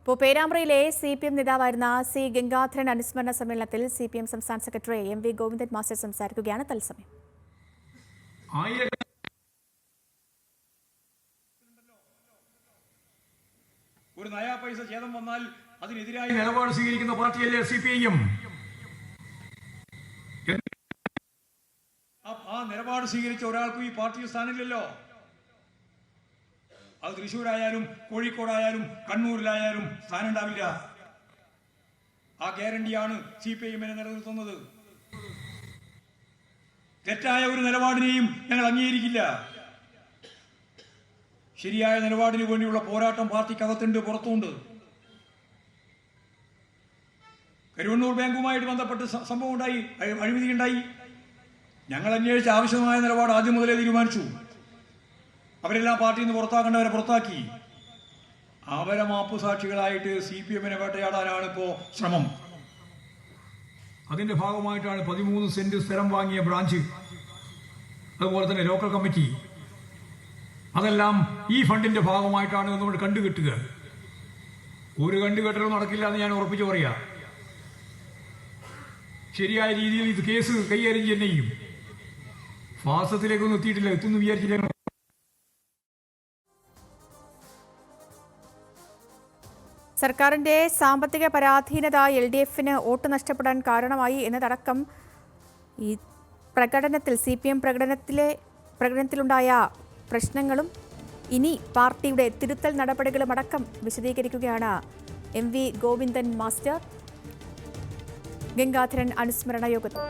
ഇപ്പോൾ പേരാമ്പ്രയിലെ CPM നേതാവായിരുന്ന C Gangadharan അനുസ്മരണ സമ്മേളനത്തിൽ CPM സംസ്ഥാന സെക്രട്ടറി MV ഗോവിന്ദൻ മാസ്റ്റർ സംസാരിക്കുകയാണ്. തത്സമയം ഒരു നയാ പൈസ ഛേദം വന്നാൽ അതിനെതിരായി നിലപാട് സ്വീകരിക്കുന്ന പാർട്ടിയല്ലേ CPIM. ആ നിലപാട് സ്വീകരിച്ച ഒരാൾക്കും ഈ പാർട്ടിയിൽ സ്ഥാനമില്ലല്ലോ. അത് തൃശ്ശൂരായാലും കോഴിക്കോടായാലും കണ്ണൂരിലായാലും സ്ഥാനം ഉണ്ടാവില്ല. ആ ഗ്യാരണ്ടിയാണ് CPIM-നെ നിലനിർത്തുന്നത്. തെറ്റായ ഒരു നിലപാടിനെയും ഞങ്ങൾ അംഗീകരിക്കില്ല. ശരിയായ നിലപാടിന് വേണ്ടിയുള്ള പോരാട്ടം പാർട്ടിക്കകത്തുണ്ട്, പുറത്തുണ്ട്. കരുവണ്ണൂർ ബാങ്കുമായിട്ട് ബന്ധപ്പെട്ട് സംഭവം ഉണ്ടായി, അഴിമതി ഉണ്ടായി. ഞങ്ങൾ അന്വേഷിച്ച ആവശ്യമായ നിലപാട് ആദ്യം മുതലേ തീരുമാനിച്ചു. അവരെല്ലാം പാർട്ടിയിൽ നിന്ന് പുറത്താക്കേണ്ടവരെ പുറത്താക്കി. അവരെ മാപ്പുസാക്ഷികളായിട്ട് CPM-നെ വേട്ടയാടാനാണ് ഇപ്പോൾ ശ്രമം. അതിന്റെ ഭാഗമായിട്ടാണ് 13 സെന്റ് സ്ഥലം വാങ്ങിയ ബ്രാഞ്ച്, അതുപോലെ തന്നെ ലോക്കൽ കമ്മിറ്റി, അതെല്ലാം ഈ ഫണ്ടിന്റെ ഭാഗമായിട്ടാണ് നമ്മൾ കണ്ടുകെട്ടുക. ഒരു കണ്ടുകെട്ടലും നടക്കില്ല എന്ന് ഞാൻ ഉറപ്പിച്ചു പറയാം. ശരിയായ രീതിയിൽ ഇത് കേസ് കൈകാര്യം ചെയ്യുകയും ഫാസത്തിലേക്കൊന്നും എത്തിയിട്ടില്ല, എത്തുന്നു വിചാരിച്ചില്ല. സർക്കാരിന്റെ സാമ്പത്തിക പരാധീനത LDF-ന് വോട്ട് നഷ്ടപ്പെടാൻ കാരണമായി എന്നതടക്കം ഈ പ്രകടനത്തിൽ CPM പ്രകടനത്തിലുണ്ടായ പ്രശ്നങ്ങളും ഇനി പാർട്ടിയുടെ തിരുത്തൽ നടപടികളും അടക്കം വിശദീകരിക്കുകയാണ് MV ഗോവിന്ദൻ മാസ്റ്റർ ഗംഗാധരൻ അനുസ്മരണ യോഗത്തിൽ.